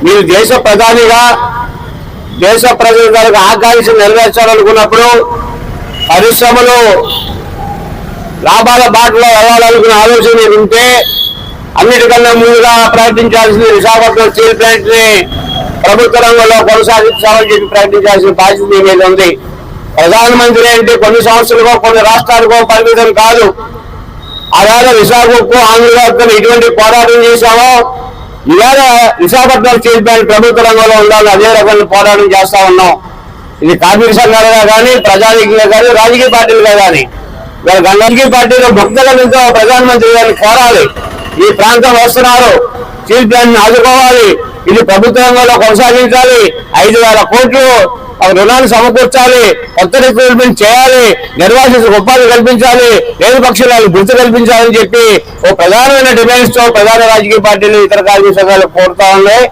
మీరు దేశ ప్రధానిగా దేశ ప్రజలకు ఆకాంక్ష నెరవేర్చాలనుకున్నప్పుడు పరిశ్రమలు లాభాల బాటలో వెళ్ళాలనుకునే ఆలోచన ఉంటే అన్నిటికన్నా ముందుగా ప్రకటించాల్సింది విశాఖపట్నం స్టీల్ ప్లాంట్ ని ప్రభుత్వ రంగంలో కొనసాగించాలని చెప్పి ప్రకటించాల్సిన బాధ్యత మీ మీద ఉంది. ప్రధానమంత్రి అంటే కొన్ని సంస్థలకో కొన్ని రాష్ట్రాలకో పరిమితం కాదు. అలాగే విశాఖకు ఆంధ్రప్రదేశ్ ఇటువంటి పోరాటం చేశామో ఇవాళ విశాఖపట్నం స్టీల్ ప్లాంట్ ప్రభుత్వ రంగంలో ఉండాలని అదే రకమైన పోరాటం చేస్తా ఉన్నాం. ఇది కార్మిక సంఘాలుగా కానీ ప్రజానీకంగా కానీ రాజకీయ పార్టీలుగా కానీ రాజకీయ పార్టీలో భక్తులతో ప్రధానమంత్రి గారిని కోరాలి. ఈ ప్రాంతం వస్తున్నారు, స్టీల్ ప్లాంట్ ని ఆదుకోవాలి, ఇది ప్రభుత్వ రంగంలో కొనసాగించాలి, 5,000 కోట్లు రుణాలు సమకూర్చాలి, కొత్త రిక్రూట్మెంట్ చేయాలి, నిర్వాసితులకు ఉపాధి కల్పించాలి, లేని పక్షులకు గుర్తు కల్పించాలని చెప్పి ఓ ప్రధానమైన డిమాండ్స్ తో ప్రధాన రాజకీయ పార్టీలు ఇతర కార్మిక సంఘాలు కోరుతా ఉన్నాయి.